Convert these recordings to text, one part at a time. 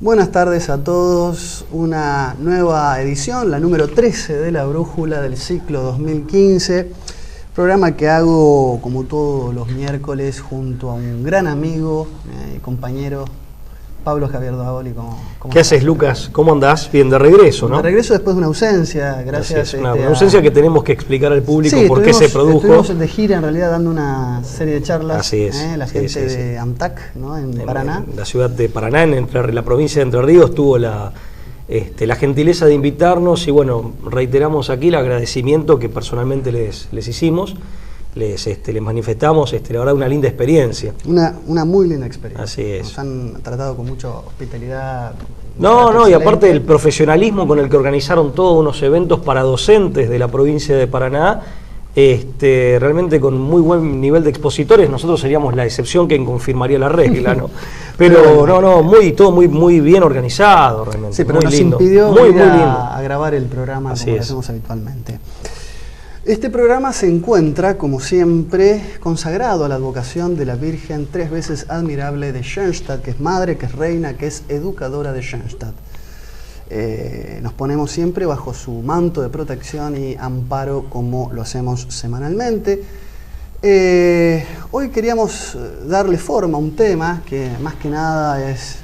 Buenas tardes a todos, una nueva edición, la número 13 de La Brújula del ciclo 2015, programa que hago como todos los miércoles junto a un gran amigo y compañero, Pablo Javier Davoli. ¿Qué haces, Lucas? ¿Cómo andás? Bien, de regreso, ¿no? De regreso después de una ausencia, gracias. Una ausencia que tenemos que explicar al público por qué se produjo. Estuvimos de gira en realidad dando una serie de charlas. Así es. La gente de AMTAC, ¿no? en Paraná. En la ciudad de Paraná, en la provincia de Entre Ríos, tuvo la gentileza de invitarnos y bueno, reiteramos aquí el agradecimiento que personalmente les hicimos. Les manifestamos, la verdad, una linda experiencia. Una muy linda experiencia. Así es. Nos han tratado con mucha hospitalidad. No, y aparte del profesionalismo con el que organizaron todos unos eventos para docentes de la provincia de Paraná, realmente con muy buen nivel de expositores. Nosotros seríamos la excepción que confirmaría la regla, ¿no? Pero todo muy bien organizado, realmente. Sí, pero muy nos lindo. impidió muy ir lindo. a grabar el programa Así como lo es. hacemos habitualmente. Este programa se encuentra, como siempre, consagrado a la advocación de la Virgen tres veces admirable de Schoenstatt, que es madre, que es reina, que es educadora de Schoenstatt. Nos ponemos siempre bajo su manto de protección y amparo, como lo hacemos semanalmente. Hoy queríamos darle forma a un tema que más que nada es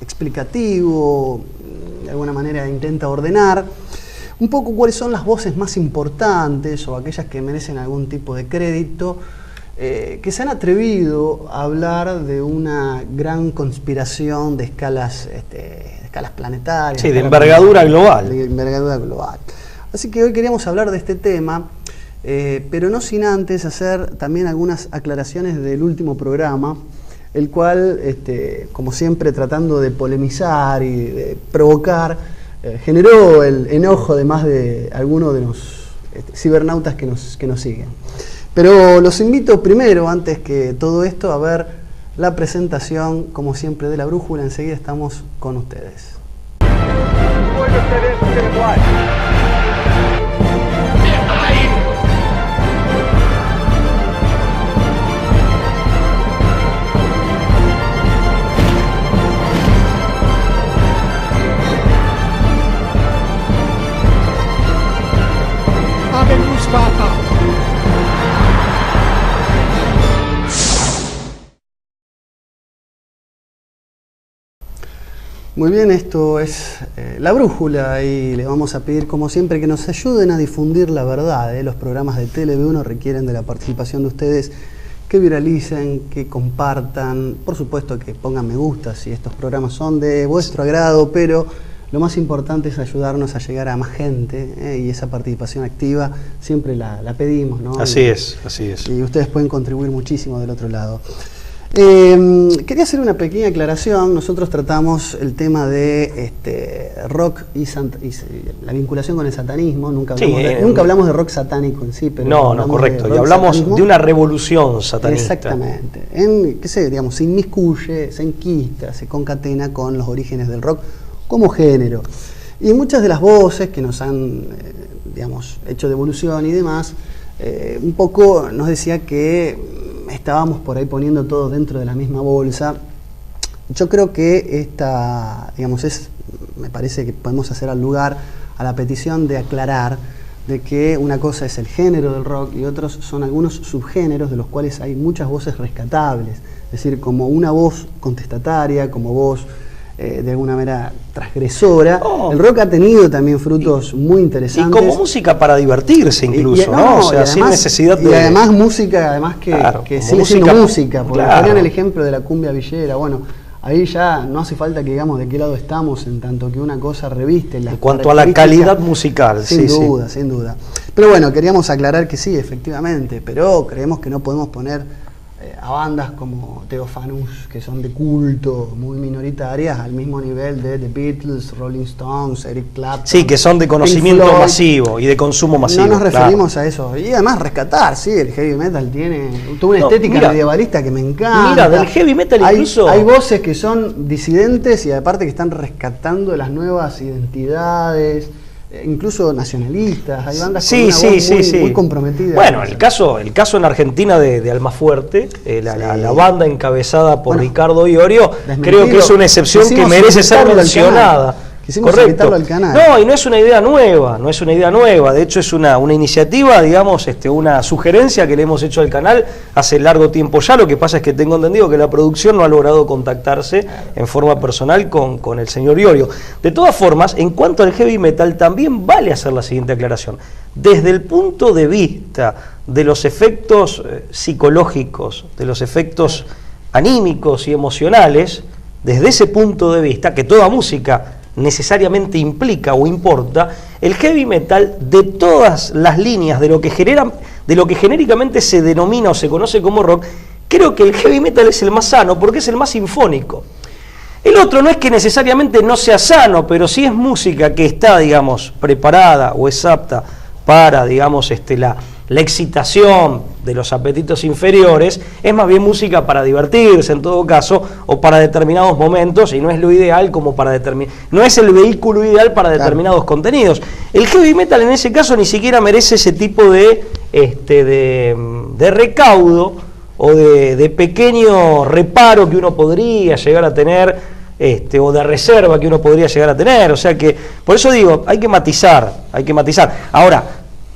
explicativo, de alguna manera intenta ordenar un poco cuáles son las voces más importantes o aquellas que merecen algún tipo de crédito, que se han atrevido a hablar de una gran conspiración de escalas planetarias. Sí, de envergadura global. De envergadura global. Así que hoy queríamos hablar de este tema, pero no sin antes hacer también algunas aclaraciones del último programa, el cual, como siempre, tratando de polemizar y de provocar, generó el enojo de más de algunos de los cibernautas que nos siguen. Pero los invito primero, antes que todo esto, a ver la presentación, como siempre, de La Brújula. Enseguida estamos con ustedes. Muy bien, esto es La Brújula y le vamos a pedir, como siempre, que nos ayuden a difundir la verdad. Los programas de TLB1 requieren de la participación de ustedes, que viralicen, que compartan, por supuesto que pongan me gusta si estos programas son de vuestro agrado, pero lo más importante es ayudarnos a llegar a más gente, y esa participación activa siempre la pedimos, ¿no? Así es. Y ustedes pueden contribuir muchísimo del otro lado. Quería hacer una pequeña aclaración. Nosotros tratamos el tema de rock y la vinculación con el satanismo. Nunca hablamos de rock satánico en sí, pero no, correcto. Y hablamos de una revolución satanista. Exactamente. Se inmiscuye, se enquista, se concatena con los orígenes del rock como género. Y muchas de las voces que nos han, hecho devolución y demás, un poco nos decía que estábamos por ahí poniendo todo dentro de la misma bolsa. Yo creo que me parece que podemos hacer al lugar a la petición de aclarar de que una cosa es el género del rock y otros son algunos subgéneros de los cuales hay muchas voces rescatables. Es decir, como una voz contestataria, como voz de alguna manera transgresora. El rock ha tenido también frutos muy interesantes. Y como música para divertirse incluso, ¿no? O sea, además, sin necesidad de... Y además música, que sigue siendo música, porque ponían el ejemplo de la cumbia villera. Bueno, ahí ya no hace falta que digamos de qué lado estamos, en tanto que una cosa reviste las en cuanto a la calidad musical. Sin duda. Pero bueno, queríamos aclarar que sí, efectivamente, pero creemos que no podemos poner a bandas como Theofanus, que son de culto, muy minoritarias, al mismo nivel de The Beatles, Rolling Stones, Eric Clapton. Sí, que son de conocimiento masivo y de consumo masivo. No nos referimos a eso. Y además rescatar, sí, el heavy metal tiene toda una estética medievalista que me encanta. Mira, del heavy metal incluso... Hay voces que son disidentes y aparte que están rescatando las nuevas identidades. incluso nacionalistas, hay bandas sí, con una sí, voz muy comprometida. Bueno, el caso en Argentina de Almafuerte, la banda encabezada por Ricardo Iorio, creo que es una excepción que merece ser mencionada. Quisimos invitarlo al canal. No, y no es una idea nueva, de hecho es una iniciativa, digamos, una sugerencia que le hemos hecho al canal hace largo tiempo ya. Lo que pasa es que tengo entendido que la producción no ha logrado contactarse en forma personal con el señor Iorio. De todas formas, en cuanto al heavy metal, también vale hacer la siguiente aclaración. Desde el punto de vista de los efectos psicológicos, de los efectos anímicos y emocionales, desde ese punto de vista, que toda música necesariamente implica o importa, el heavy metal, de todas las líneas de lo que genéricamente se denomina o se conoce como rock, creo que el heavy metal es el más sano porque es el más sinfónico. El otro no es que necesariamente no sea sano, pero sí es música que está, digamos, preparada o es apta para, digamos, la excitación de los apetitos inferiores, es más bien música para divertirse en todo caso, o para determinados momentos, y no es lo ideal como para no es el vehículo ideal para determinados contenidos. El heavy metal en ese caso ni siquiera merece ese tipo de recaudo o de pequeño reparo que uno podría llegar a tener, o de reserva que uno podría llegar a tener. O sea que, por eso digo, hay que matizar. Ahora,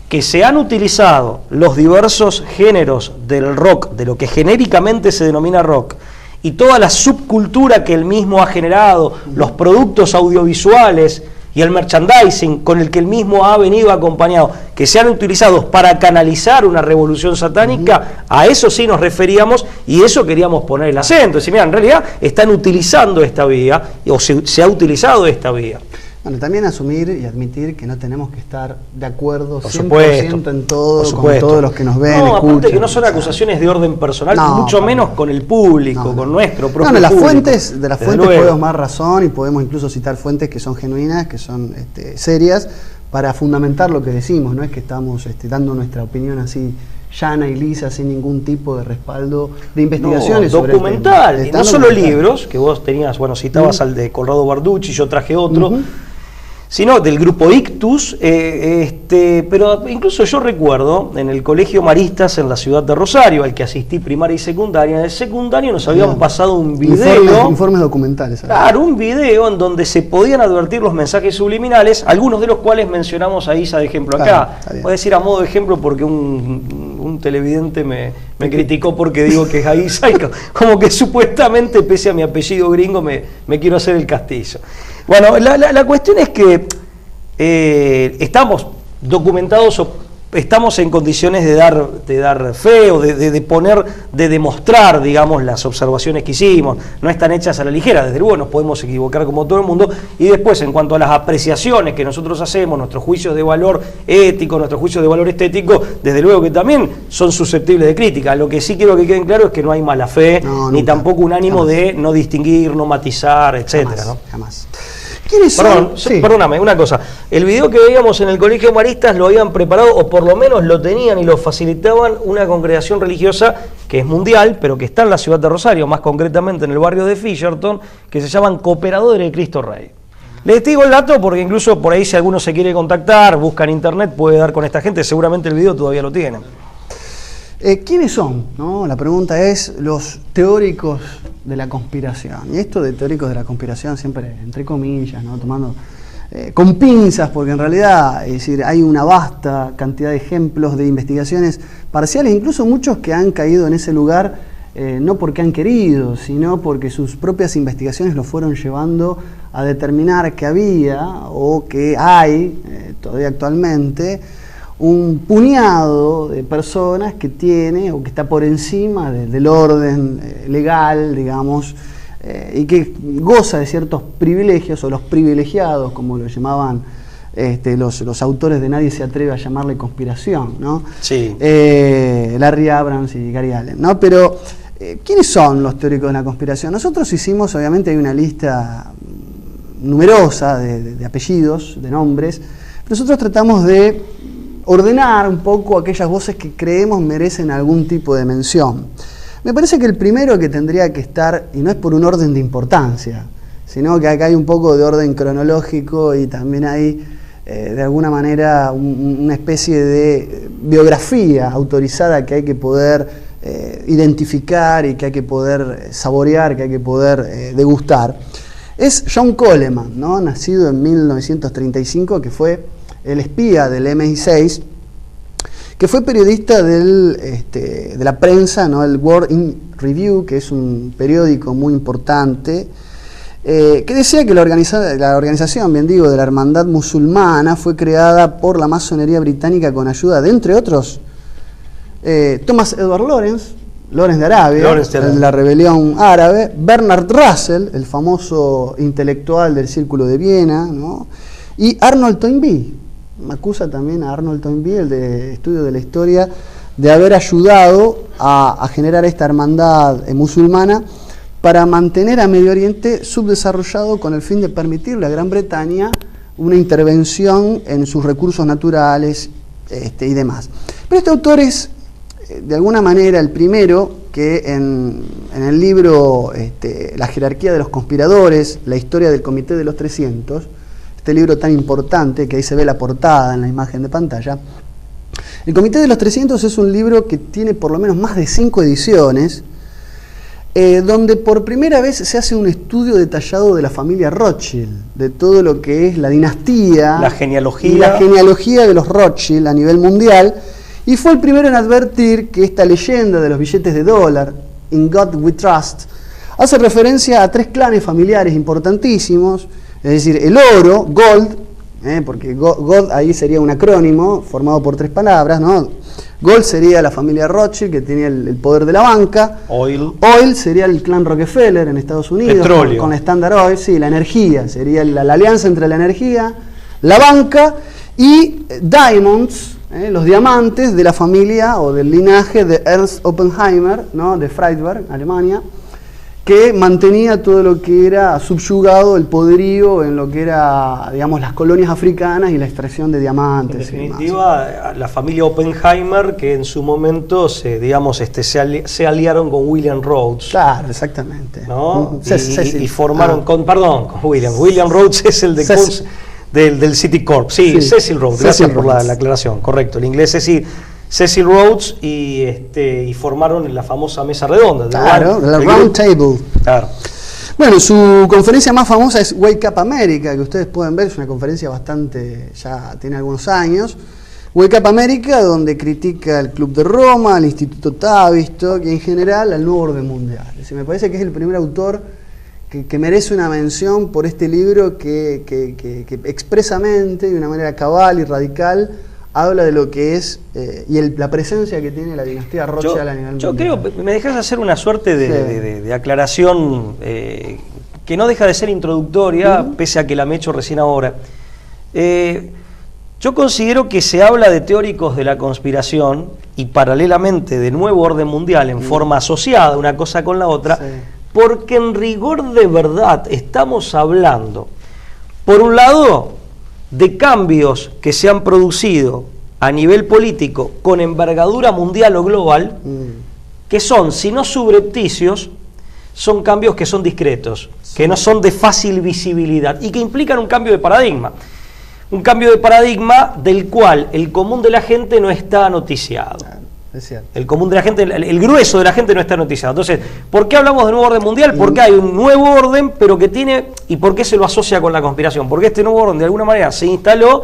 que se han utilizado los diversos géneros del rock, de lo que genéricamente se denomina rock, y toda la subcultura que él mismo ha generado, los productos audiovisuales y el merchandising con el que él mismo ha venido acompañado, que sean utilizados para canalizar una revolución satánica, a eso sí nos referíamos y eso queríamos poner el acento. Es decir, mira, en realidad están utilizando esta vía, o se ha utilizado esta vía. Bueno, también asumir y admitir que no tenemos que estar de acuerdo 100% en todo, con todos los que nos ven, escuchan. Aparte que no son acusaciones de orden personal, mucho menos con el público, con nuestro propio de las público. Fuentes podemos más razón y podemos incluso citar fuentes que son genuinas, que son serias, para fundamentar lo que decimos. No es que estamos dando nuestra opinión así llana y lisa, sin ningún tipo de respaldo de investigaciones. Documental, y no solo libros, que vos tenías, citabas al de Conrado Barducci, yo traje otro, sino del grupo Ictus, pero incluso yo recuerdo en el Colegio Maristas en la ciudad de Rosario, al que asistí primaria y secundaria, en el secundario nos habían pasado un video, informes documentales. Claro, un video en donde se podían advertir los mensajes subliminales, algunos de los cuales mencionamos a Isa de ejemplo acá. Voy a decir a modo de ejemplo porque un televidente me criticó porque digo que es a Isa, y como que supuestamente, pese a mi apellido gringo, me quiero hacer el castizo. Bueno, la cuestión es que estamos documentados o estamos en condiciones de dar fe o de demostrar, digamos, las observaciones que hicimos. No están hechas a la ligera, desde luego nos podemos equivocar como todo el mundo. Y después, en cuanto a las apreciaciones que nosotros hacemos, nuestros juicios de valor ético, nuestros juicios de valor estético, desde luego que también son susceptibles de crítica. Lo que sí quiero que queden claro es que no hay mala fe, ni tampoco un ánimo de no distinguir, no matizar, etcétera. Jamás. ¿Quiénes son? Perdóname, una cosa. El video que veíamos en el Colegio Maristas lo habían preparado, o por lo menos lo tenían y lo facilitaban, una congregación religiosa que es mundial, pero que está en la ciudad de Rosario, más concretamente en el barrio de Fisherton, que se llaman Cooperadores de Cristo Rey. Les digo el dato porque incluso por ahí, si alguno se quiere contactar, busca en internet, puede dar con esta gente, seguramente el video todavía lo tienen. ¿Quiénes son? ¿No? La pregunta es los teóricos de la conspiración. Y esto de teóricos de la conspiración siempre entre comillas, ¿no? Tomando con pinzas, porque en realidad, es decir, hay una vasta cantidad de ejemplos de investigaciones parciales, incluso muchos que han caído en ese lugar no porque han querido, sino porque sus propias investigaciones los fueron llevando a determinar que había o que hay todavía actualmente un puñado de personas que tiene o que está por encima del orden legal, digamos, y que goza de ciertos privilegios, o los privilegiados, como lo llamaban los autores de Nadie se atreve a llamarle conspiración, ¿no? Sí. Larry Abrams y Gary Allen, ¿no? Pero, ¿quiénes son los teóricos de la conspiración? Nosotros hicimos, obviamente, hay una lista numerosa de apellidos, de nombres. Nosotros tratamos de ordenar un poco aquellas voces que creemos merecen algún tipo de mención. Me parece que el primero que tendría que estar, y no es por un orden de importancia, sino que acá hay un poco de orden cronológico y también hay de alguna manera una especie de biografía autorizada que hay que poder identificar y que hay que poder saborear, que hay que poder degustar, es John Coleman, ¿no? Nacido en 1935, que fue el espía del MI6, que fue periodista de la prensa, ¿no? El World in Review, que es un periódico muy importante, que decía que la organización, bien digo, de la Hermandad Musulmana fue creada por la masonería británica con ayuda de, entre otros, Thomas Edward Lawrence de Arabia, de la rebelión árabe, Bernard Russell, el famoso intelectual del Círculo de Viena, ¿no? Y Arnold Toynbee. Me acusa también a Arnold Toynbee, el de estudio de la historia, de haber ayudado a generar esta hermandad musulmana para mantener a Medio Oriente subdesarrollado con el fin de permitirle a Gran Bretaña una intervención en sus recursos naturales y demás. Pero este autor es, de alguna manera, el primero que en el libro La jerarquía de los conspiradores, la historia del Comité de los 300, este libro tan importante, que ahí se ve la portada en la imagen de pantalla, el Comité de los 300 es un libro que tiene por lo menos más de 5 ediciones, donde por primera vez se hace un estudio detallado de la familia Rothschild, de todo lo que es la dinastía, la genealogía, y la genealogía de los Rothschild a nivel mundial, y fue el primero en advertir que esta leyenda de los billetes de dólar, In God We Trust, hace referencia a 3 clanes familiares importantísimos, es decir, el oro, gold, porque gold ahí sería un acrónimo formado por 3 palabras, ¿no? Gold sería la familia Rothschild, que tenía el poder de la banca. Oil sería el clan Rockefeller en Estados Unidos. Petróleo. Con la Standard Oil, sí, la energía. Sería la alianza entre la energía, la banca y Diamonds, los diamantes de la familia o del linaje de Ernst Oppenheimer, ¿no? De Freiberg, Alemania, que mantenía todo lo que era subyugado el poderío en lo que era, digamos, las colonias africanas y la extracción de diamantes. En definitiva, la familia Oppenheimer, que en su momento se aliaron con William Rhodes. Claro, exactamente. ¿No? Y formaron con William Rhodes es el del Citicorp. Sí, Cecil Rhodes, gracias por la aclaración, correcto. El inglés es Cecil Rhodes y formaron la famosa mesa redonda. Claro, la Round Table. Claro. Bueno, su conferencia más famosa es Wake Up America, que ustedes pueden ver, es una conferencia bastante, ya tiene algunos años. Wake Up America, donde critica el Club de Roma, el Instituto Tavistock y en general al nuevo orden mundial. Es decir, me parece que es el primer autor que merece una mención por este libro que expresamente, de una manera cabal y radical, habla de lo que es y la presencia que tiene la dinastía Rothschild a nivel mundial. Yo creo, me dejas hacer una suerte de aclaración que no deja de ser introductoria, pese a que la me he hecho recién ahora. Yo considero que se habla de teóricos de la conspiración y paralelamente de nuevo orden mundial en forma asociada una cosa con la otra, porque en rigor de verdad estamos hablando, por un lado, de cambios que se han producido a nivel político con envergadura mundial o global, que son, si no subrepticios, son cambios que son discretos, que no son de fácil visibilidad y que implican un cambio de paradigma. Un cambio de paradigma del cual el común de la gente no está noticiado. Es cierto. El común de la gente, el grueso de la gente no está noticiado. Entonces, ¿por qué hablamos de nuevo orden mundial? Porque hay un nuevo orden, pero que tiene... ¿Y por qué se lo asocia con la conspiración? Porque este nuevo orden de alguna manera se instaló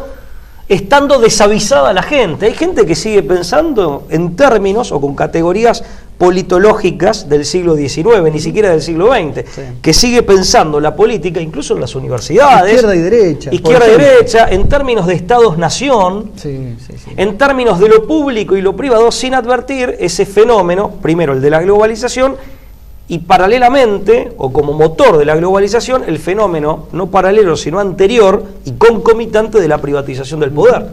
estando desavisada la gente. Hay gente que sigue pensando en términos o con categorías politológicas del siglo XIX, ni siquiera del siglo XX, que sigue pensando la política, incluso en las universidades, izquierda y derecha, en términos de estados-nación, en términos de lo público y lo privado, sin advertir ese fenómeno, primero el de la globalización, y paralelamente, o como motor de la globalización, el fenómeno no paralelo, sino anterior y concomitante de la privatización del poder.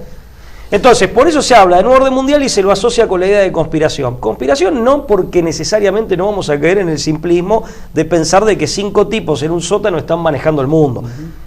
Entonces, por eso se habla de nuevo orden mundial y se lo asocia con la idea de conspiración. Conspiración no porque necesariamente no vamos a caer en el simplismo de pensar de que 5 tipos en un sótano están manejando el mundo.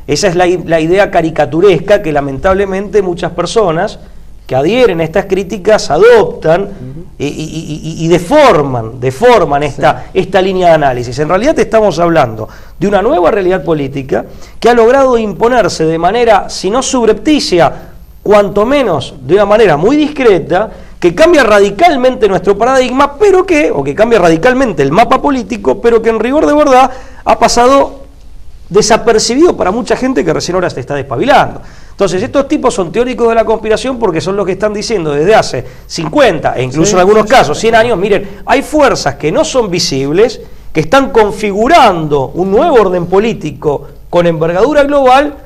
Esa es la idea caricaturesca que lamentablemente muchas personas que adhieren a estas críticas adoptan y deforman esta línea de análisis. En realidad estamos hablando de una nueva realidad política que ha logrado imponerse de manera, si no subrepticia, cuanto menos de una manera muy discreta, que cambia radicalmente nuestro paradigma, pero que cambia radicalmente el mapa político, pero que en rigor de verdad ha pasado desapercibido para mucha gente que recién ahora se está despabilando. Entonces, estos tipos son teóricos de la conspiración porque son los que están diciendo desde hace 50 e incluso en algunos casos 100 años, miren, hay fuerzas que no son visibles, que están configurando un nuevo orden político con envergadura global,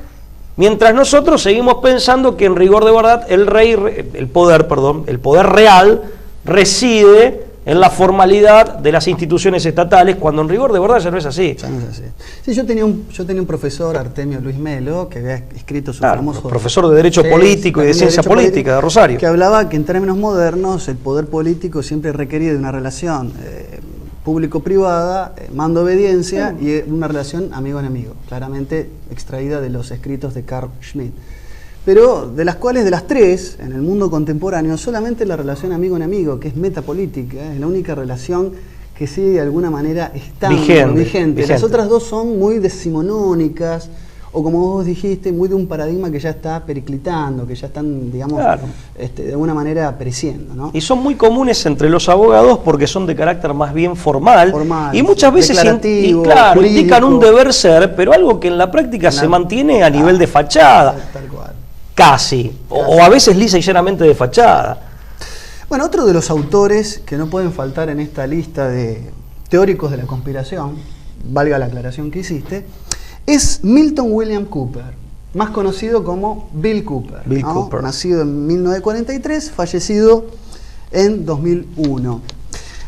mientras nosotros seguimos pensando que en rigor de verdad el poder real reside en la formalidad de las instituciones estatales, cuando en rigor de verdad ya no es así. Ya no es así. Sí, yo tenía un profesor, Artemio Luis Melo, que había escrito su famoso... profesor de Derecho Político y de Ciencia Política de Rosario. Que hablaba que en términos modernos el poder político siempre requería de una relación público-privada, mando-obediencia y una relación amigo-enemigo, claramente extraída de los escritos de Carl Schmitt. Pero de las cuales, de las tres, en el mundo contemporáneo, solamente la relación amigo-enemigo, que es metapolítica, es la única relación que sigue de alguna manera vigente. Las otras dos son muy decimonónicas, o como vos dijiste, muy de un paradigma que ya está periclitando, que ya están, digamos, de alguna manera pereciendo, ¿no? Y son muy comunes entre los abogados porque son de carácter más bien formal y muchas veces indican un deber ser, pero algo que en la práctica se mantiene a nivel de fachada. Tal cual. Casi, o a veces lisa y llanamente de fachada. Bueno, otro de los autores que no pueden faltar en esta lista de teóricos de la conspiración, valga la aclaración que hiciste, es Milton William Cooper, más conocido como Bill Cooper. Bill Cooper. Nacido en 1943, fallecido en 2001.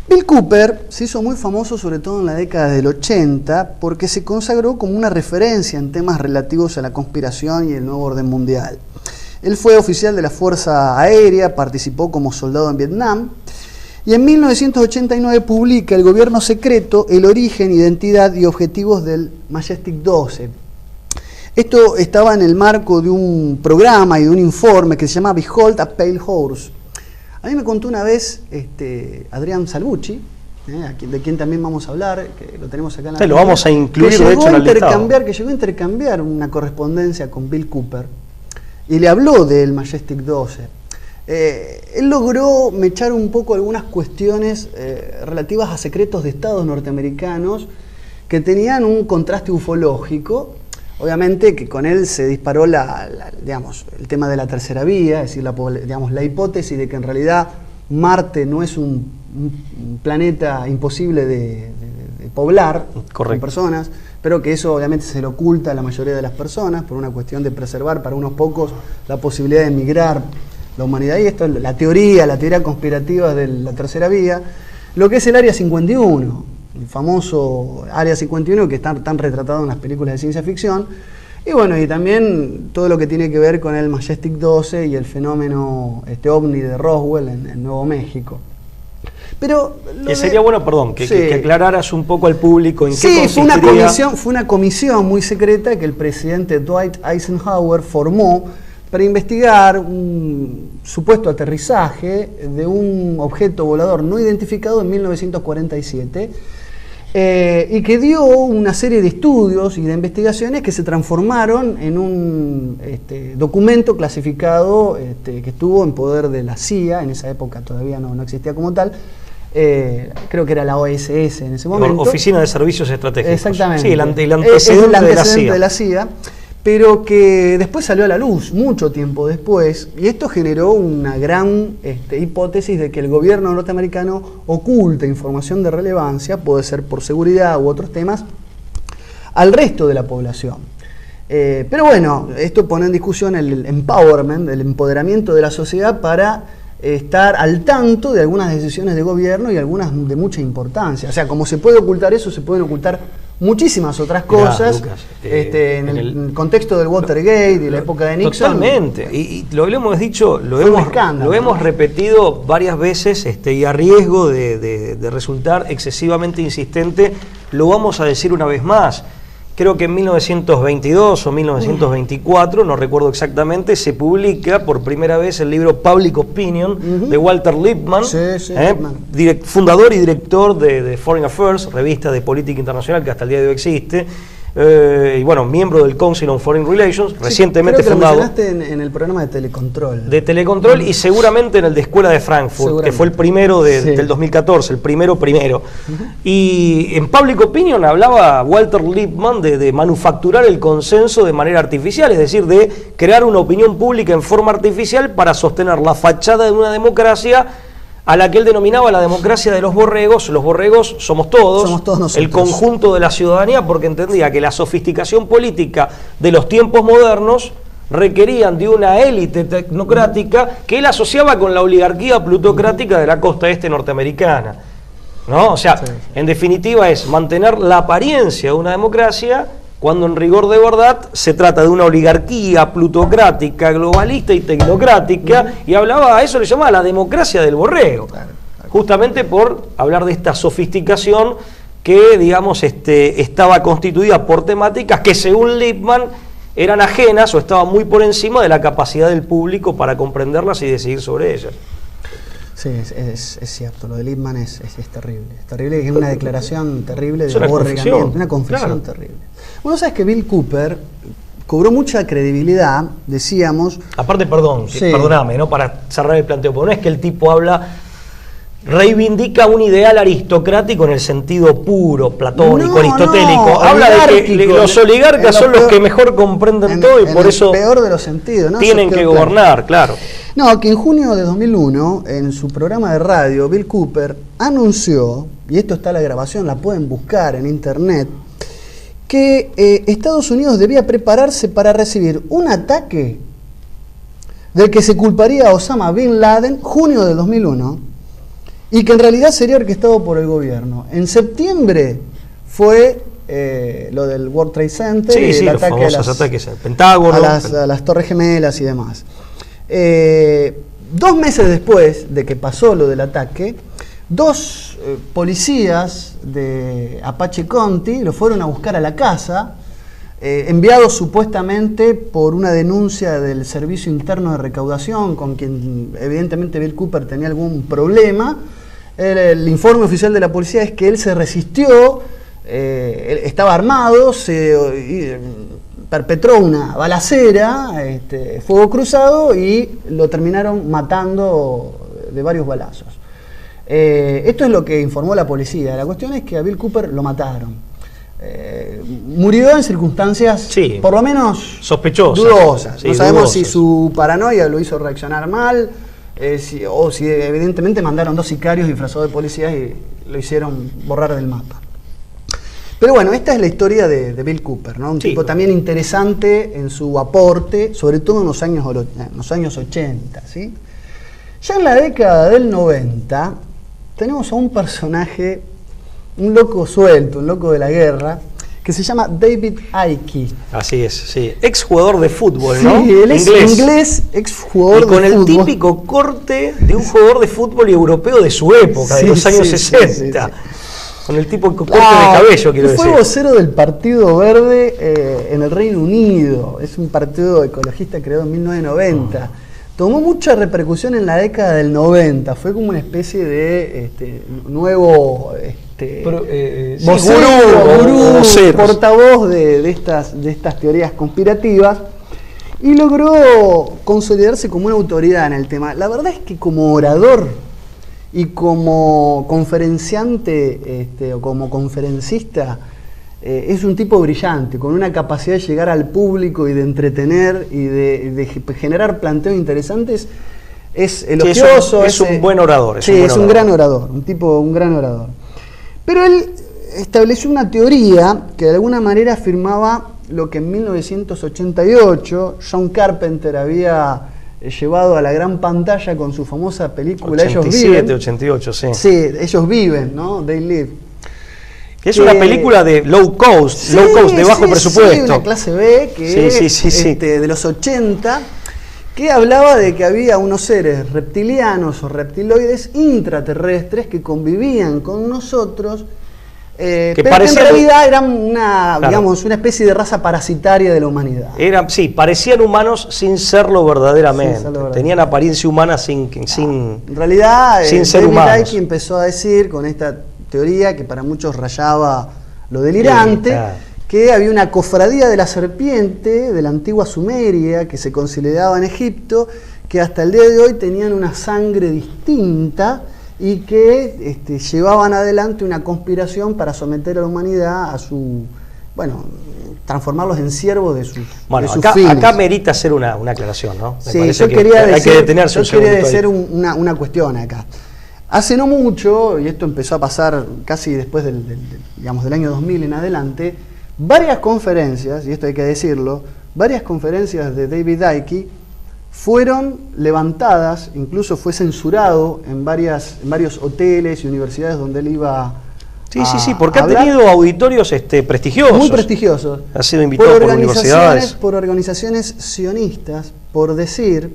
Bill Cooper se hizo muy famoso sobre todo en la década del 80 porque se consagró como una referencia en temas relativos a la conspiración y el nuevo orden mundial. Él fue oficial de la Fuerza Aérea, participó como soldado en Vietnam y en 1989 publica El gobierno secreto, el origen, identidad y objetivos del Majestic 12. Esto estaba en el marco de un programa y de un informe que se llama Behold a Pale Horse. A mí me contó una vez Adrián Salvucci, de quien también vamos a hablar, que lo tenemos acá en la lo vamos a incluir de hecho en el listado. Que llegó a intercambiar una correspondencia con Bill Cooper y le habló del Majestic 12. Él logró mechar un poco algunas cuestiones relativas a secretos de estados norteamericanos que tenían un contraste ufológico. Obviamente que con él se disparó digamos, el tema de la tercera vía, es decir, la hipótesis de que en realidad Marte no es un planeta imposible de poblar con personas, pero que eso obviamente se le oculta a la mayoría de las personas por una cuestión de preservar para unos pocos la posibilidad de emigrar la humanidad. Y esto es la teoría conspirativa de la tercera vía. Lo que es el Área 51, el famoso Área 51 que está tan retratado en las películas de ciencia ficción, y bueno, y también todo lo que tiene que ver con el Majestic 12 y el fenómeno ovni de Roswell en Nuevo México. Pero sería bueno, perdón, que aclararas un poco al público en qué consistiría. Fue una comisión muy secreta que el presidente Dwight Eisenhower formó para investigar un supuesto aterrizaje de un objeto volador no identificado en 1947 y que dio una serie de estudios y de investigaciones que se transformaron en un documento clasificado que estuvo en poder de la CIA. En esa época todavía no existía como tal. Creo que era la OSS en ese momento. Oficina de Servicios Estratégicos. Exactamente. Sí, el antecedente de la CIA. Pero que después salió a la luz, mucho tiempo después, y esto generó una gran hipótesis de que el gobierno norteamericano oculta información de relevancia, puede ser por seguridad u otros temas, al resto de la población. Pero bueno, esto pone en discusión el empowerment, el empoderamiento de la sociedad para estar al tanto de algunas decisiones de gobierno y algunas de mucha importancia. O sea, como se puede ocultar eso, se pueden ocultar muchísimas otras cosas. Lucas, en el contexto del Watergate y la época de Nixon. Totalmente. Y lo hemos dicho, lo hemos repetido varias veces y a riesgo de resultar excesivamente insistente, lo vamos a decir una vez más. creo que en 1922 o 1924, no recuerdo exactamente, se publica por primera vez el libro Public Opinion de Walter Lippmann, fundador y director de Foreign Affairs, revista de política internacional que hasta el día de hoy existe. Y bueno, miembro del Council on Foreign Relations, recientemente fundado. Lo mencionaste en el programa de Telecontrol. De Telecontrol y seguramente en el de Escuela de Frankfurt, que fue el primero del 2014, el primero. Y en Public Opinion hablaba Walter Lippmann de manufacturar el consenso de manera artificial, es decir, de crear una opinión pública en forma artificial para sostener la fachada de una democracia a la que él denominaba la democracia de los borregos. Los borregos somos todos nosotros, el conjunto de la ciudadanía, porque entendía que la sofisticación política de los tiempos modernos requerían de una élite tecnocrática que él asociaba con la oligarquía plutocrática de la costa este norteamericana, ¿no? O sea, en definitiva es mantener la apariencia de una democracia cuando en rigor de verdad se trata de una oligarquía plutocrática, globalista y tecnocrática, y hablaba, a eso le llamaba la democracia del borrego, justamente por hablar de esta sofisticación que, digamos, estaba constituida por temáticas que, según Lippmann, eran ajenas o estaban muy por encima de la capacidad del público para comprenderlas y decidir sobre ellas. Sí, es cierto, lo de Lippmann es terrible. Es terrible, es una declaración terrible de aborregamiento, una confesión terrible. Bueno, sabes que Bill Cooper cobró mucha credibilidad, decíamos. Aparte, perdóname, ¿no? Para cerrar el planteo, porque no es que el tipo reivindica un ideal aristocrático en el sentido puro, platónico, aristotélico. Habla de que los oligarcas son los que mejor comprenden todo y por eso peor de los sentidos, ¿no? Tienen que gobernar, claro. No, que en junio de 2001, en su programa de radio, Bill Cooper anunció, y esto está la grabación, la pueden buscar en internet, que Estados Unidos debía prepararse para recibir un ataque del que se culparía a Osama Bin Laden, junio de 2001, y que en realidad sería orquestado por el gobierno. En septiembre fue lo del World Trade Center, y el ataque ataques al Pentágono, a las Torres Gemelas y demás. 2 meses después de que pasó lo del ataque, 2 policías de Apache County lo fueron a buscar a la casa, enviados supuestamente por una denuncia del Servicio Interno de Recaudación, con quien evidentemente Bill Cooper tenía algún problema. El informe oficial de la policía es que él se resistió, estaba armado, perpetró una balacera, fuego cruzado, y lo terminaron matando de varios balazos. Esto es lo que informó la policía. La cuestión es que a Bill Cooper lo mataron. Murió en circunstancias por lo menos sospechosas, dudosas. No sabemos si su paranoia lo hizo reaccionar mal, o si evidentemente mandaron 2 sicarios disfrazados de policías y lo hicieron borrar del mapa. Pero bueno, esta es la historia de Bill Cooper, ¿no? Un tipo también interesante en su aporte, sobre todo en los años 80, ¿sí? Ya en la década del 90 tenemos a un personaje, un loco suelto, un loco de la guerra, que se llama David Icke. Así es, sí. Ex jugador de fútbol, ¿no? Sí, él es inglés, ex jugador de fútbol. Y con el típico corte de un jugador de fútbol europeo de su época, de los años 60. Con el tipo corte de cabello, quiero decir. Fue vocero del Partido Verde en el Reino Unido. Es un partido ecologista creado en 1990. Tomó mucha repercusión en la década del 90. Fue como una especie de nuevo gurú, portavoz de estas teorías conspirativas, y logró consolidarse como una autoridad en el tema. La verdad es que como orador y como conferenciante o como conferencista, es un tipo brillante, con una capacidad de llegar al público y de entretener y de generar planteos interesantes. Es elogioso. Es un buen orador. Es un gran orador, un gran orador. Pero él estableció una teoría que de alguna manera afirmaba lo que en 1988 John Carpenter había llevado a la gran pantalla con su famosa película 87, 88, sí. Sí, Ellos Viven, ¿no? They Live. Que es una película de low cost, de bajo presupuesto. Sí, una clase B que de los 80, que hablaba de que había unos seres reptilianos o reptiloides intraterrestres que convivían con nosotros pero parecía, que en realidad eran una, claro, digamos, una especie de raza parasitaria de la humanidad. Sí, parecían humanos sin serlo verdaderamente. Tenían apariencia humana sin en realidad, sin ser humanos. David Icke empezó a decir con esta teoría que para muchos rayaba lo delirante, que había una cofradía de la serpiente de la antigua Sumeria que se consideraba en Egipto, que hasta el día de hoy tenían una sangre distinta y que llevaban adelante una conspiración para someter a la humanidad a su, bueno, transformarlos en siervos de sus, bueno, de sus acá, fines. acá merita hacer una aclaración, ¿no? Me sí, yo quería hay decir, que detenerse un segundo. Yo quería decir una cuestión acá. Hace no mucho, y esto empezó a pasar casi después digamos, del año 2000 en adelante, varias conferencias, y esto hay que decirlo, varias conferencias de David Icke fueron levantadas, incluso fue censurado en varios hoteles y universidades donde él iba sí, porque ha tenido auditorios prestigiosos. Muy prestigiosos. Ha sido invitado por universidades. Por organizaciones sionistas, por decir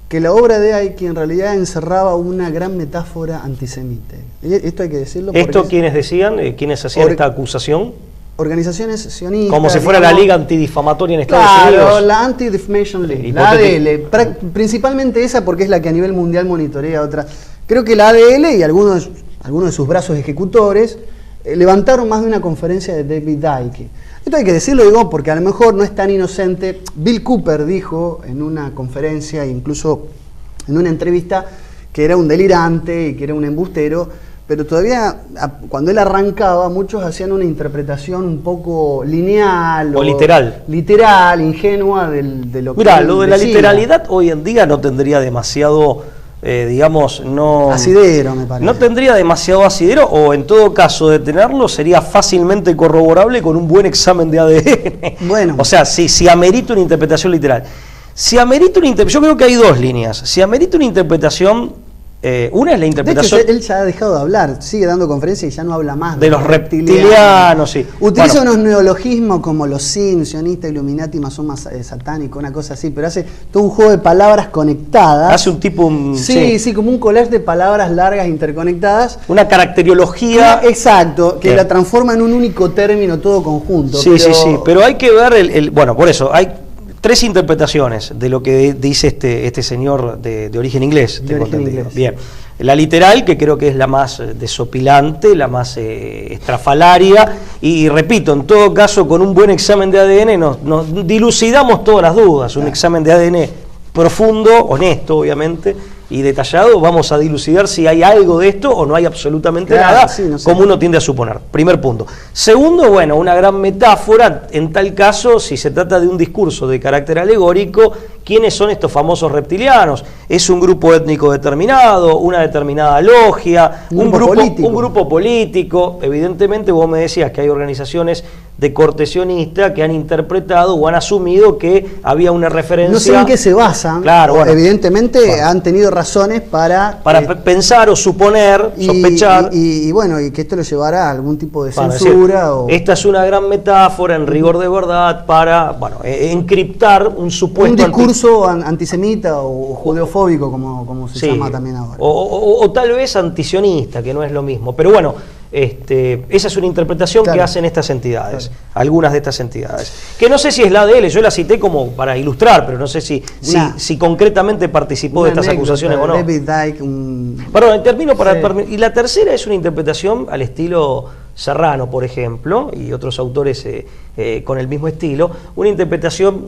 que la obra de Icke en realidad encerraba una gran metáfora antisemita. Esto hay que decirlo. ¿Esto quiénes decían? ¿Quiénes hacían esta acusación? Organizaciones sionistas. Como si fuera, digamos, la Liga Antidifamatoria en Estados Unidos. Claro, la Anti-Defamation League, la ADL, principalmente esa porque es la que a nivel mundial monitorea otras. Creo que la ADL y algunos de sus brazos ejecutores levantaron más de una conferencia de David Icke. Esto hay que decirlo, digo, porque a lo mejor no es tan inocente. Bill Cooper dijo en una conferencia, incluso en una entrevista, que era un delirante y que era un embustero. Pero todavía, cuando él arrancaba, muchos hacían una interpretación un poco lineal o literal. Literal, ingenua de lo que Mirá, lo de la literalidad hoy en día no tendría demasiado, digamos, no... asidero, me parece. No tendría demasiado asidero, o en todo caso de tenerlo sería fácilmente corroborable con un buen examen de ADN. Bueno. O sea, si amerita una interpretación literal. Si amerita una interpretación, yo creo que hay dos líneas. Si amerita una interpretación... una es la interpretación... De hecho, él ya ha dejado de hablar, sigue dando conferencias y ya no habla más de los reptilianos, sí. Utiliza unos neologismos como los Sin, sionista, Illuminati, masón, satánico, una cosa así, pero hace todo un juego de palabras conectadas. Hace un tipo... Sí, como un collage de palabras largas interconectadas. Una caracteriología... Exacto, que la transforma en un único término todo conjunto. Sí, pero hay que ver bueno, por eso, hay tres interpretaciones de lo que dice este señor de origen inglés. Bien. La literal, que creo que es la más desopilante, la más estrafalaria, y repito, en todo caso, con un buen examen de ADN nos dilucidamos todas las dudas. Un examen de ADN profundo, honesto, obviamente, y detallado, vamos a dilucidar si hay algo de esto o no hay absolutamente nada, no sé, como uno tiende a suponer. Primer punto. Segundo, bueno, una gran metáfora, en tal caso, si se trata de un discurso de carácter alegórico, ¿quiénes son estos famosos reptilianos? ¿Es un grupo étnico determinado, una determinada logia, un grupo político? Evidentemente vos me decías que hay organizaciones de corte sionista que han interpretado o han asumido que había una referencia... No sé en qué se basan, claro, bueno, evidentemente han tenido razones para pensar o suponer, sospechar... Y bueno, y que esto lo llevará a algún tipo de censura. Decir, esta es una gran metáfora, en rigor de verdad, para encriptar un supuesto... Un discurso antisemita o judeofóbico, como se llama también ahora. O tal vez antisionista, que no es lo mismo. Pero bueno, esa es una interpretación que hacen estas entidades, algunas de estas entidades. Que no sé si es la ADL, yo la cité como para ilustrar, pero no sé si concretamente participó de estas acusaciones o no. David Icke, Perdón, termino y la tercera es una interpretación al estilo Serrano, por ejemplo, y otros autores con el mismo estilo, una interpretación...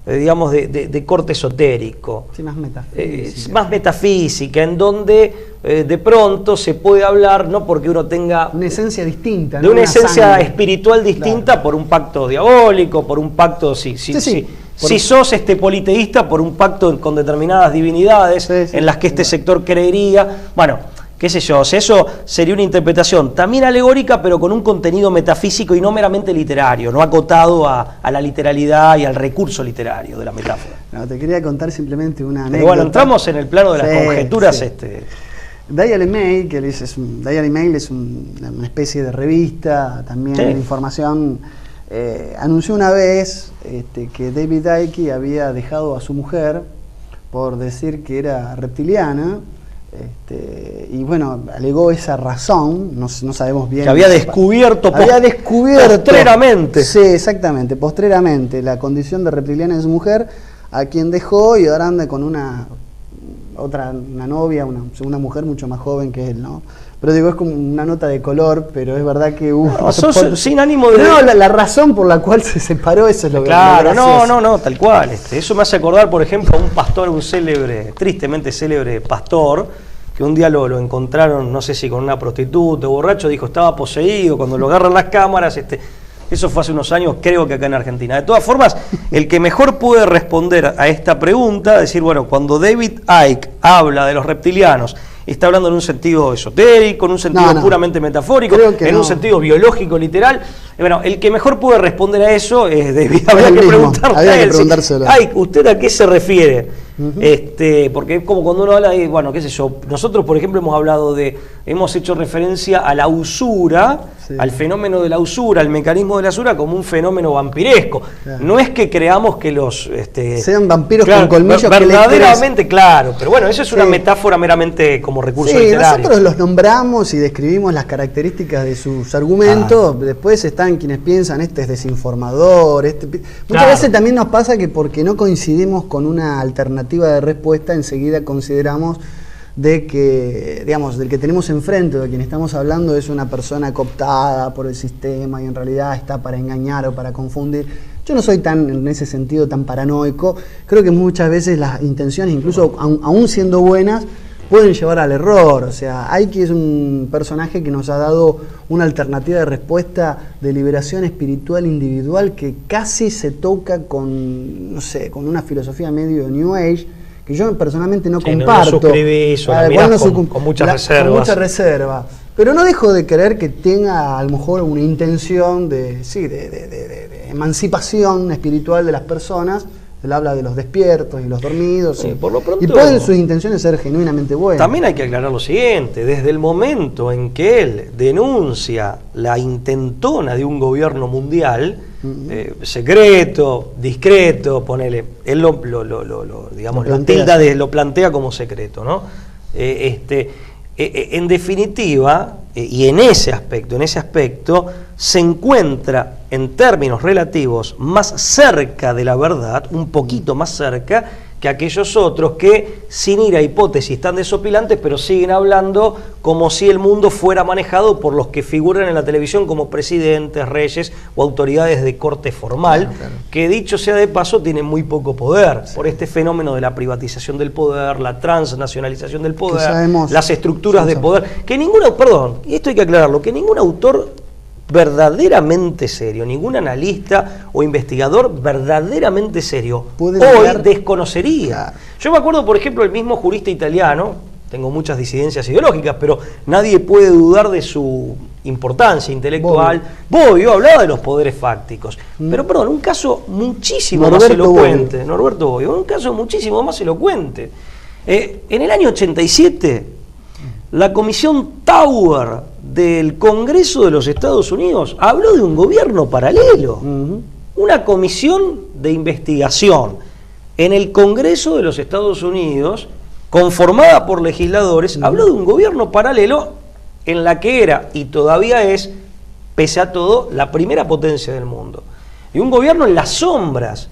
digamos, de corte esotérico, sí, más metafísica, en donde de pronto se puede hablar, no porque uno tenga una esencia distinta, de una esencia espiritual distinta, por un pacto diabólico, por un pacto, si sos politeísta, por un pacto con determinadas divinidades en las que este sector creería, bueno, qué sé yo, eso sería una interpretación también alegórica, pero con un contenido metafísico y no meramente literario, no acotado a la literalidad y al recurso literario de la metáfora. No, te quería contar simplemente una anécdota. Pero bueno, entramos en el plano de las conjeturas. Daily Mail, Daily Mail es una especie de revista, también de información, anunció una vez que David Icke había dejado a su mujer por decir que era reptiliana, Y bueno, alegó esa razón, no sabemos bien. Que había descubierto postreramente. Sí, exactamente, postreramente, la condición de reptiliana de su mujer, a quien dejó y ahora anda con una novia, una segunda mujer mucho más joven que él, ¿no? Pero digo, es como una nota de color, pero es verdad que sin ánimo de... No, la razón por la cual se separó, eso es lo que... Claro, no, tal cual. Eso me hace acordar, por ejemplo, a un pastor, un célebre, tristemente célebre pastor, que un día lo encontraron, no sé si con una prostituta o borracho, dijo, estaba poseído, cuando lo agarran las cámaras, eso fue hace unos años, creo que acá en Argentina. De todas formas, el que mejor puede responder a esta pregunta, decir, bueno, cuando David Icke habla de los reptilianos, está hablando en un sentido esotérico, en un sentido puramente metafórico, en un sentido biológico, literal. Bueno, el que mejor puede responder a eso es David. Habría que preguntarle a él. Icke, ¿usted a qué se refiere? Porque es como cuando uno habla de, bueno, qué sé yo, nosotros por ejemplo hemos hecho referencia a la usura, al fenómeno de la usura, al mecanismo de la usura como un fenómeno vampiresco. Claro. No es que creamos que los... sean vampiros con colmillos. Verdaderamente, claro, pero bueno, eso es una metáfora meramente como recurso literario. Nosotros los nombramos y describimos las características de sus argumentos, después están quienes piensan, este es desinformador, Muchas veces también nos pasa que porque no coincidimos con una alternativa de respuesta, enseguida consideramos de que, digamos, del que tenemos enfrente, de quien estamos hablando, es una persona cooptada por el sistema y en realidad está para engañar o para confundir. Yo no soy en ese sentido tan paranoico. Creo que muchas veces las intenciones, incluso aún siendo buenas, pueden llevar al error. O sea, Icke es un personaje que nos ha dado una alternativa de respuesta de liberación espiritual individual que casi se toca con, no sé, con una filosofía medio New Age, que yo personalmente no comparto. No suscribís, con mucha reserva. Con mucha reserva. Pero no dejo de creer que tenga a lo mejor una intención de emancipación espiritual de las personas. Él habla de los despiertos y los dormidos. Sí, por lo pronto, y pueden sus intenciones ser genuinamente buenas. También hay que aclarar lo siguiente: desde el momento en que él denuncia la intentona de un gobierno mundial, secreto, discreto, ponele, él lo plantea como secreto, ¿no? En definitiva, y en ese aspecto, se encuentra en términos relativos más cerca de la verdad, un poquito más cerca que aquellos otros que, sin ir a hipótesis tan desopilantes, pero siguen hablando como si el mundo fuera manejado por los que figuran en la televisión como presidentes, reyes o autoridades de corte formal, claro. Que dicho sea de paso tienen muy poco poder, por este fenómeno de la privatización del poder, la transnacionalización del poder, las estructuras de poder, que y esto hay que aclararlo, que ningún autor verdaderamente serio, ningún analista o investigador verdaderamente serio hoy desconocería. Claro. Yo me acuerdo, por ejemplo, el mismo jurista italiano, tengo muchas disidencias ideológicas, pero nadie puede dudar de su importancia intelectual. Bobbio hablaba de los poderes fácticos, pero perdón, un caso muchísimo más elocuente, Norberto Bobbio, un caso muchísimo más elocuente. En el año 87, la comisión Tower del Congreso de los Estados Unidos habló de un gobierno paralelo, una comisión de investigación en el Congreso de los Estados Unidos, conformada por legisladores, habló de un gobierno paralelo en la que era, y todavía es, pese a todo, la primera potencia del mundo. Y un gobierno en las sombras.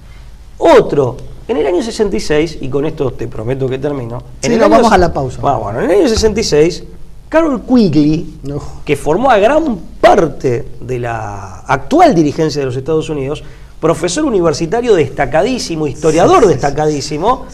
Otro, en el año 66, y con esto te prometo que termino. Vamos a la pausa. Bueno, en el año 66, Carroll Quigley, que formó a gran parte de la actual dirigencia de los Estados Unidos, profesor universitario destacadísimo, historiador destacadísimo,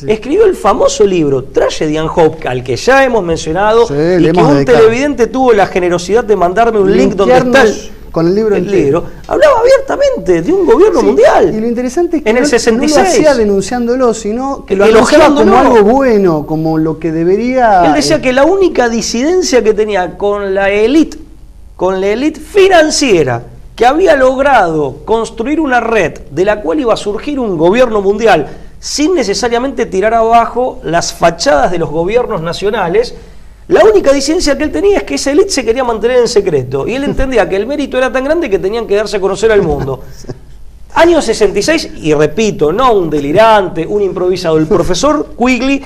escribió el famoso libro Tragedy and Hope, al que ya hemos mencionado, y que un televidente tuvo la generosidad de mandarme un link donde está con el libro. Hablaba abiertamente de un gobierno mundial. Y lo interesante es que en el 66, no lo hacía denunciándolo, sino que lo elogiaba como algo bueno, como lo que debería... Él decía que la única disidencia que tenía con la élite financiera, que había logrado construir una red de la cual iba a surgir un gobierno mundial sin necesariamente tirar abajo las fachadas de los gobiernos nacionales, la única disidencia que él tenía es que esa élite se quería mantener en secreto, y él entendía que el mérito era tan grande que tenían que darse a conocer al mundo. Año 66, y repito, no un delirante, un improvisado. El profesor Quigley,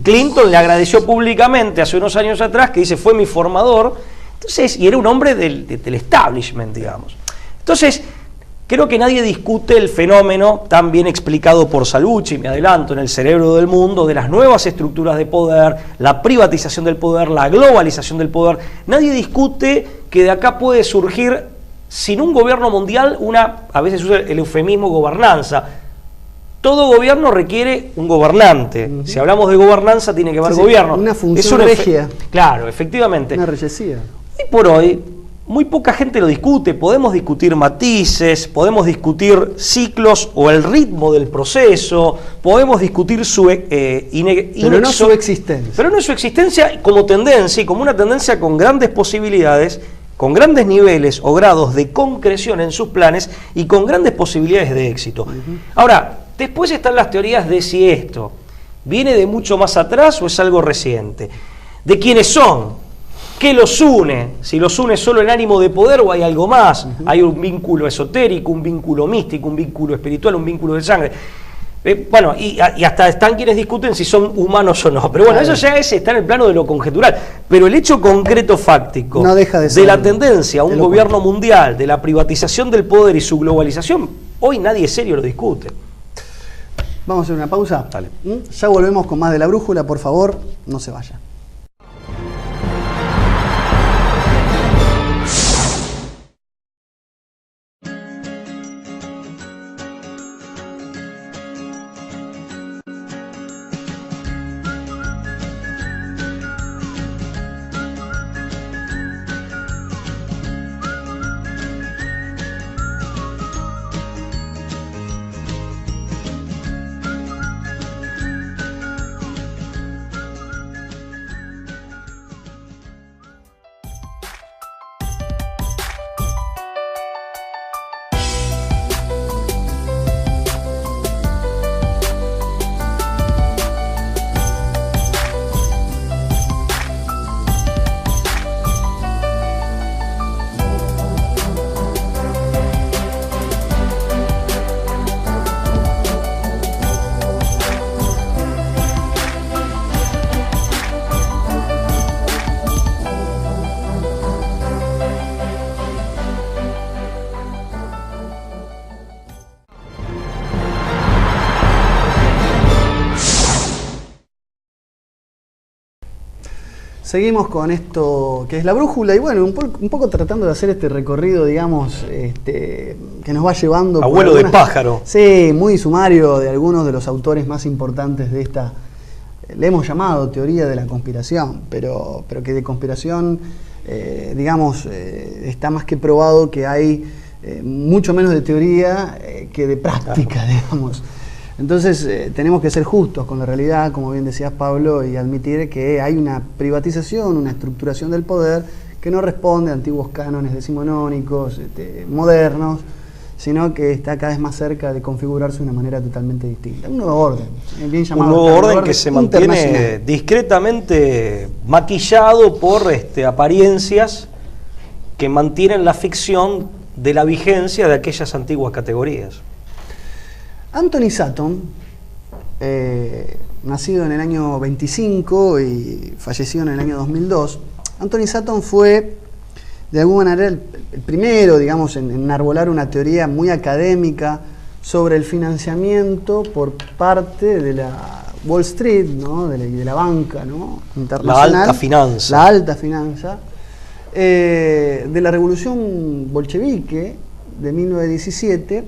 Clinton le agradeció públicamente hace unos años atrás, que dice, fue mi formador. Entonces, y era un hombre del establishment, digamos. Entonces, creo que nadie discute el fenómeno tan bien explicado por Salvucci, me adelanto, en El cerebro del mundo, de las nuevas estructuras de poder, la privatización del poder, la globalización del poder. Nadie discute que de acá puede surgir, sin un gobierno mundial, a veces usa el eufemismo gobernanza. Todo gobierno requiere un gobernante. Si hablamos de gobernanza, tiene que haber gobierno. Una función regia. Claro, efectivamente. Una regecía. Y por hoy, muy poca gente lo discute. Podemos discutir matices, podemos discutir ciclos o el ritmo del proceso, podemos discutir su pero no su existencia. Pero no su existencia como tendencia, y como una tendencia con grandes posibilidades, con grandes niveles o grados de concreción en sus planes y con grandes posibilidades de éxito. Ahora, después están las teorías de si esto viene de mucho más atrás o es algo reciente. De quiénes son, qué los une, si los une solo en ánimo de poder o hay algo más. Hay un vínculo esotérico, un vínculo místico, un vínculo espiritual, un vínculo de sangre. Bueno, y hasta están quienes discuten si son humanos o no. Pero bueno, eso ya está en el plano de lo conjetural. Pero el hecho concreto fáctico no deja de la tendencia a un gobierno mundial, de la privatización del poder y su globalización, hoy nadie serio lo discute. Vamos a hacer una pausa. Dale. Ya volvemos con más de La Brújula, por favor, no se vaya. Seguimos con esto que es La Brújula y bueno, un poco tratando de hacer este recorrido, digamos, que nos va llevando... Abuelo de pájaro. Sí, muy sumario de algunos de los autores más importantes de esta, le hemos llamado teoría de la conspiración, pero que de conspiración, digamos, está más que probado que hay mucho menos de teoría que de práctica, digamos. Entonces tenemos que ser justos con la realidad, como bien decías Pablo, y admitir que hay una privatización, una estructuración del poder que no responde a antiguos cánones decimonónicos, modernos, sino que está cada vez más cerca de configurarse de una manera totalmente distinta. Un nuevo orden, bien llamado. Un nuevo orden que se mantiene discretamente maquillado por apariencias que mantienen la ficción de la vigencia de aquellas antiguas categorías. Anthony Sutton, nacido en el año 25 y fallecido en el año 2002, Anthony Sutton fue, de alguna manera, el primero, digamos, en enarbolar una teoría muy académica sobre el financiamiento por parte de la Wall Street, ¿no? de la banca, ¿no? internacional. La alta finanza. La alta finanza. De la revolución bolchevique de 1917.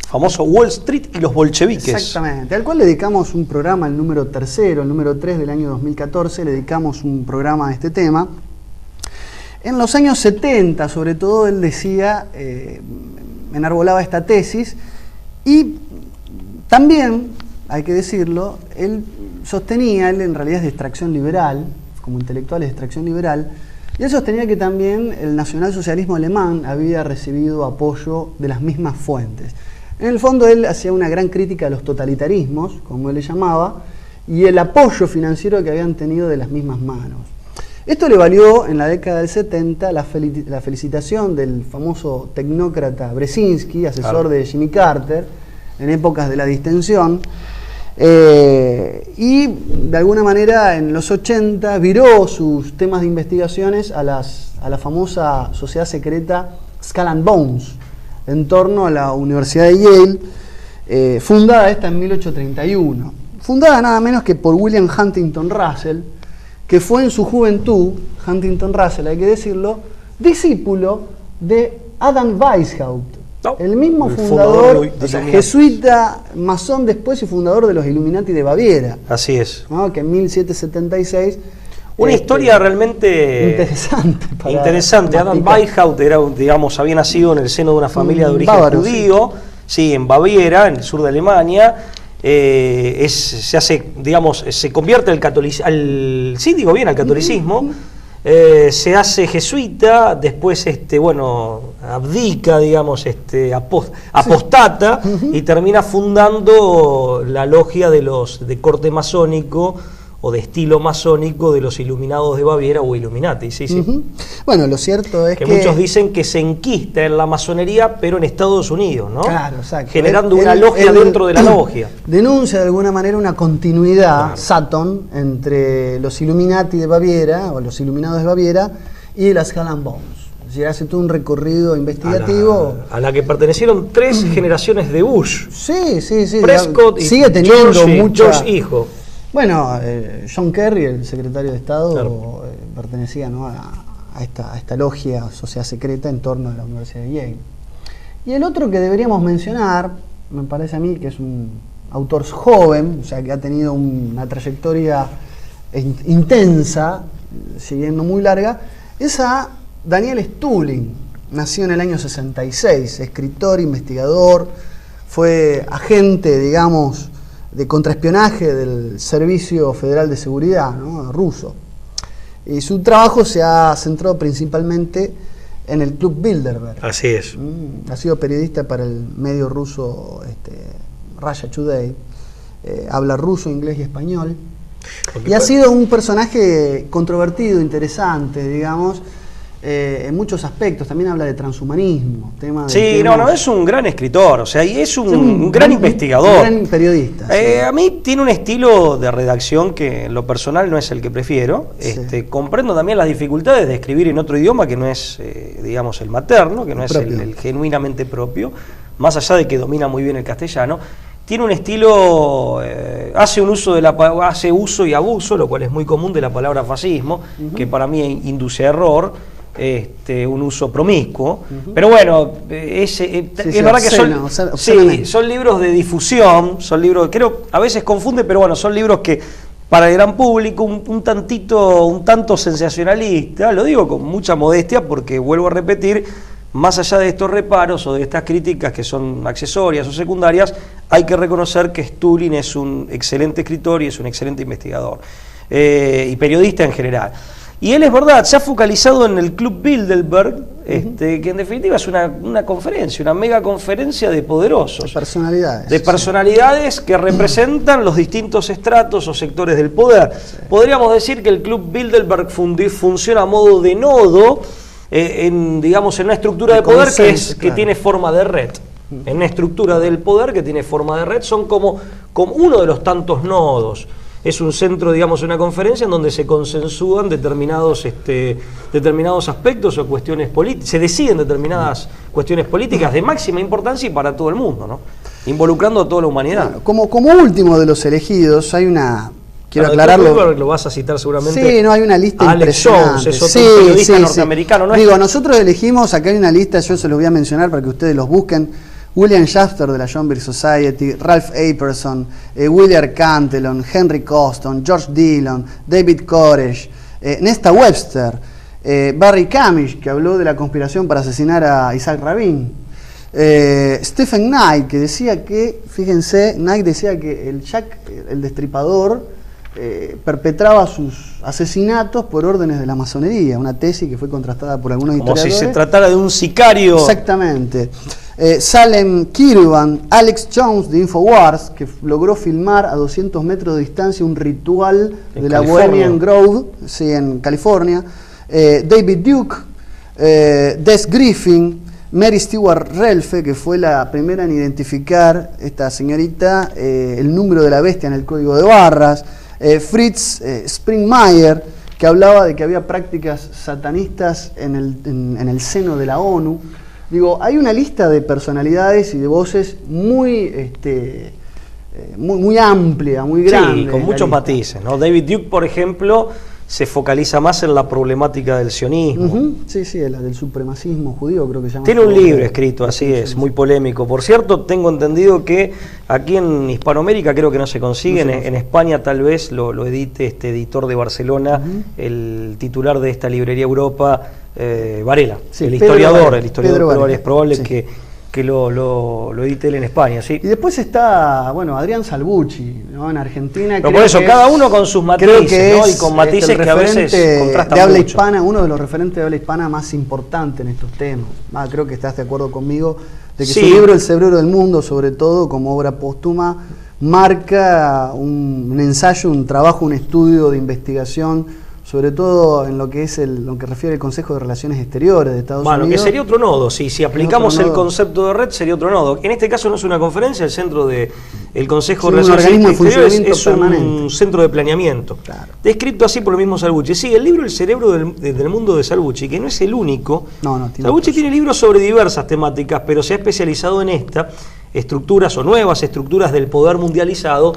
Famoso Wall Street y los bolcheviques. Exactamente, al cual le dedicamos un programa, el número 3, el número 3 del año 2014, le dedicamos un programa a este tema. En los años 70, sobre todo, él decía, enarbolaba esta tesis, y también, hay que decirlo, él sostenía, él en realidad es de extracción liberal, como intelectual es de extracción liberal, y él sostenía que también el nacionalsocialismo alemán había recibido apoyo de las mismas fuentes. En el fondo él hacía una gran crítica a los totalitarismos, como él le llamaba, y el apoyo financiero que habían tenido de las mismas manos. Esto le valió en la década del 70 la felicitación del famoso tecnócrata Brzezinski, asesor de Jimmy Carter, en épocas de la distensión. Y de alguna manera en los 80 viró sus temas de investigaciones a la famosa sociedad secreta Skull and Bones, en torno a la Universidad de Yale, fundada esta en 1831. Fundada nada menos que por William Huntington Russell, que fue en su juventud, Huntington Russell, hay que decirlo, discípulo de Adam Weishaupt, el mismo fundador, o sea, jesuita, masón después y fundador de los Illuminati de Baviera. Así es. ¿No? Que en 1776... Una historia realmente interesante. Adam Weishaupt era, digamos, había nacido en el seno de una familia de origen judío, sí, en Baviera, en el sur de Alemania. Se hace, digamos, se convierte al catolicismo, se hace jesuita, después abdica, digamos, apostata, y termina fundando la logia de corte masónico o de estilo masónico de los Iluminados de Baviera o Illuminati, sí. Bueno, lo cierto es que muchos dicen que se enquista en la masonería, pero en Estados Unidos, ¿no? Claro, exacto. Generando una logia dentro de la logia. Denuncia de alguna manera una continuidad, Sutton, entre los Illuminati de Baviera, o los Iluminados de Baviera, y las Skull and Bones. Es decir, hace todo un recorrido investigativo. A la que pertenecieron 3 generaciones de Bush. Sí. Prescott y sigue teniendo George hijo. Bueno, John Kerry, el secretario de Estado, pertenecía, ¿no?, a esta logia, sociedad secreta, en torno a la Universidad de Yale. Y el otro que deberíamos mencionar, me parece a mí que es un autor joven, o sea, que ha tenido una trayectoria intensa, siguiendo muy larga, es a Daniel Stulin. Nació en el año 66, escritor, investigador, fue agente, digamos, de contraespionaje del Servicio Federal de Seguridad, ¿no?, ruso. Y su trabajo se ha centrado principalmente en el Club Bilderberg. Así es. Ha sido periodista para el medio ruso Russia Today. Habla ruso, inglés y español. Y ha sido un personaje controvertido, interesante, digamos, en muchos aspectos. También habla de transhumanismo. Es un gran escritor, o sea, y es un gran investigador. Un gran periodista. A mí tiene un estilo de redacción que en lo personal no es el que prefiero. Comprendo también las dificultades de escribir en otro idioma que no es, digamos, el materno, que no es el genuinamente propio, más allá de que domina muy bien el castellano. Tiene un estilo, hace uso y abuso, lo cual es muy común, de la palabra fascismo, que para mí induce a error. Un uso promiscuo, pero bueno, es verdad que son libros de difusión, son libros, creo, a veces confunde, pero bueno, son libros que para el gran público un tanto sensacionalista, lo digo con mucha modestia porque vuelvo a repetir, más allá de estos reparos o de estas críticas que son accesorias o secundarias, hay que reconocer que Stulin es un excelente escritor y es un excelente investigador y periodista en general. Y él, es verdad, se ha focalizado en el Club Bilderberg, que en definitiva es una conferencia, una mega conferencia de poderosos. De personalidades que representan los distintos estratos o sectores del poder. Podríamos decir que el Club Bilderberg funciona a modo de nodo, en una estructura de poder que tiene forma de red. En una estructura del poder que tiene forma de red, son como uno de los tantos nodos. Es un centro, digamos, una conferencia en donde se consensúan determinados aspectos o cuestiones políticas, se deciden determinadas cuestiones políticas de máxima importancia y para todo el mundo, ¿no?, involucrando a toda la humanidad. Bueno, como último de los elegidos, hay una... Quiero aclararlo. Lo vas a citar seguramente. Sí, no, hay una lista Alex impresionante. Jones, es otro periodista norteamericano. ¿No? Digo, nosotros elegimos, acá hay una lista, yo se los voy a mencionar para que ustedes los busquen. William Shafter de la John Birch Society, Ralph Epperson, William Cantillon, Henry Coston, George Dillon, David Koresh, Nesta Webster, Barry Kamish, que habló de la conspiración para asesinar a Isaac Rabin, Stephen Knight, que decía que, fíjense, Knight decía que el Jack, el Destripador, perpetraba sus asesinatos por órdenes de la masonería, una tesis que fue contrastada por algunos historiadores. Como si se tratara de un sicario. Exactamente. Salem Kirwan, Alex Jones de Infowars, que logró filmar a 200 metros de distancia un ritual de la Bohemian Grove, sí, en California. David Duke, Des Griffin, Mary Stewart Relfe, que fue la primera en identificar, esta señorita, el número de la bestia en el código de barras. Fritz Springmeier, que hablaba de que había prácticas satanistas en el seno de la ONU. Digo, hay una lista de personalidades y de voces muy amplia, muy grande. Sí, con muchos matices, ¿no? David Duke, por ejemplo, se focaliza más en la problemática del sionismo. Sí, la del supremacismo judío, creo que se llama. Tiene un libro escrito, así es, muy polémico. Por cierto, tengo entendido que aquí en Hispanoamérica creo que no se consigue, en España tal vez lo edite este editor de Barcelona, el titular de esta librería Europa, Varela, sí, el historiador, pero es probable que lo edite él en España, ¿sí? Y después está, bueno, Adrián Salvucci, ¿no? En Argentina. Pero por eso, cada uno con sus matices, ¿no? Y con matices que a veces contrastan de habla mucho. Hispana, uno de los referentes de habla hispana más importantes en estos temas. Creo que estás de acuerdo conmigo de que su libro El cerebro del mundo, sobre todo como obra póstuma, marca un ensayo, un trabajo, un estudio de investigación, sobre todo en lo que es lo que refiere al Consejo de Relaciones Exteriores de Estados Unidos. Bueno, que sería otro nodo, si aplicamos el concepto de red, sería otro nodo. En este caso no es una conferencia, el centro del Consejo de Relaciones Exteriores es un centro de planeamiento. Claro. Descrito así por el mismo Salvucci. Sí, el libro El cerebro del mundo de Salvucci, que no es el único. Salvucci tiene libros sobre diversas temáticas, pero se ha especializado en estructuras o nuevas estructuras del poder mundializado.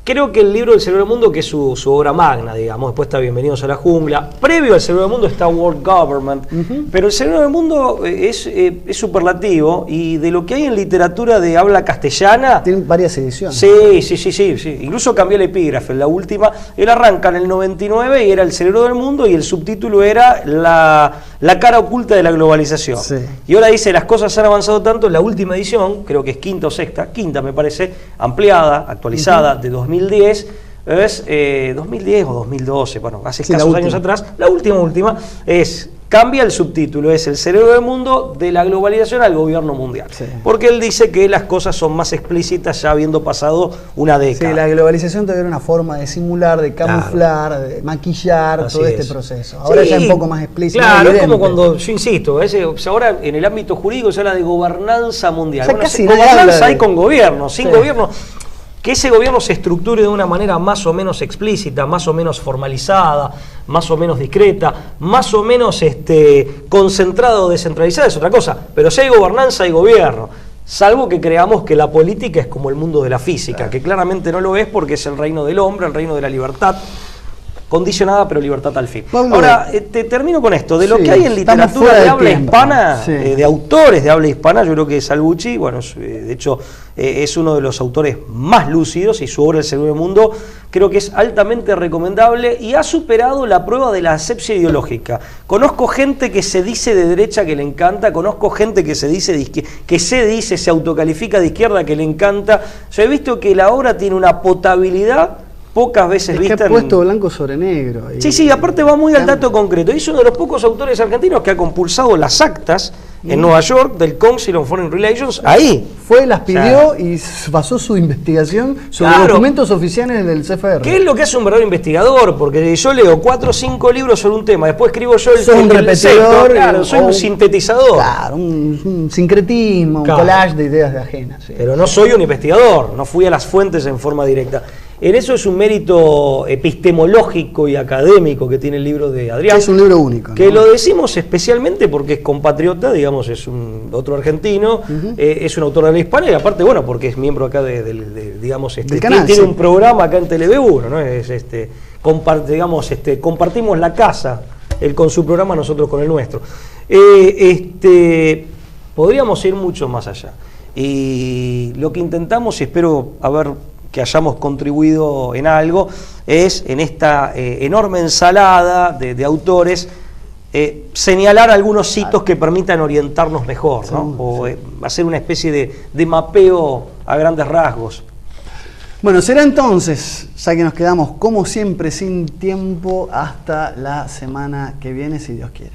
Creo que el libro del cerebro del mundo, que es su obra magna, digamos, después está Bienvenidos a la Jungla. Previo al cerebro del mundo está World Government, pero el cerebro del mundo es superlativo, y de lo que hay en literatura de habla castellana... Tiene varias ediciones. Sí. Incluso cambió el epígrafe, la última. Él arranca en el 99 y era El cerebro del mundo, y el subtítulo era la cara oculta de la globalización. Sí. Y ahora dice, las cosas han avanzado tanto, en la última edición, creo que es quinta o sexta, quinta me parece, ampliada, actualizada, de 2010, es 2010 o 2012, bueno, hace escasos años atrás, la última, cambia el subtítulo, es El cerebro del mundo, de la globalización al gobierno mundial. Sí. Porque él dice que las cosas son más explícitas ya habiendo pasado una década. Sí, la globalización todavía era una forma de simular, de camuflar, de maquillar todo este proceso. Ahora ya es un poco más explícito. Claro, es como cuando, yo insisto, ahora en el ámbito jurídico se habla de gobernanza mundial. O sea, gobernanza hay con gobierno, sin gobierno. Que ese gobierno se estructure de una manera más o menos explícita, más o menos formalizada, más o menos discreta, más o menos concentrada o descentralizada, es otra cosa. Pero si hay gobernanza, hay gobierno. Salvo que creamos que la política es como el mundo de la física, que claramente no lo es, porque es el reino del hombre, el reino de la libertad, condicionada pero libertad al fin. Ahora, termino con esto, de lo que hay en literatura de habla hispana, de autores de habla hispana, yo creo que Salvucci, bueno, de hecho es uno de los autores más lúcidos, y su obra El cerebro del mundo creo que es altamente recomendable y ha superado la prueba de la asepsia ideológica. Conozco gente que se dice de derecha que le encanta, conozco gente que se se autocalifica de izquierda que le encanta. Yo he visto que la obra tiene una potabilidad pocas veces vista. Que ha puesto blanco sobre negro. Sí, aparte va muy al dato concreto. Es uno de los pocos autores argentinos que ha compulsado las actas en Nueva York del Council on Foreign Relations. Ahí. Las pidió y basó su investigación sobre documentos oficiales del CFR. ¿Qué es lo que hace un verdadero investigador? Porque yo leo 4 o 5 libros sobre un tema, después escribo yo un repetidor, soy un sintetizador. Claro, un sincretismo, un collage de ideas de ajenas. Sí. Pero no soy un investigador, no fui a las fuentes en forma directa. En eso es un mérito epistemológico y académico que tiene el libro de Adrián. Es un libro único, ¿no? Que lo decimos especialmente porque es compatriota, digamos, es otro argentino, es un autor de la hispana, y aparte, bueno, porque es miembro acá digamos, del canal, tiene un programa acá en TV1, ¿no? Compartimos la casa, él con su programa, nosotros con el nuestro. Podríamos ir mucho más allá. Y lo que intentamos, y espero que hayamos contribuido en algo, es en esta enorme ensalada de autores, señalar algunos hitos que permitan orientarnos mejor, ¿no? O hacer una especie de mapeo a grandes rasgos. Bueno, será entonces, ya que nos quedamos como siempre sin tiempo, hasta la semana que viene, si Dios quiere.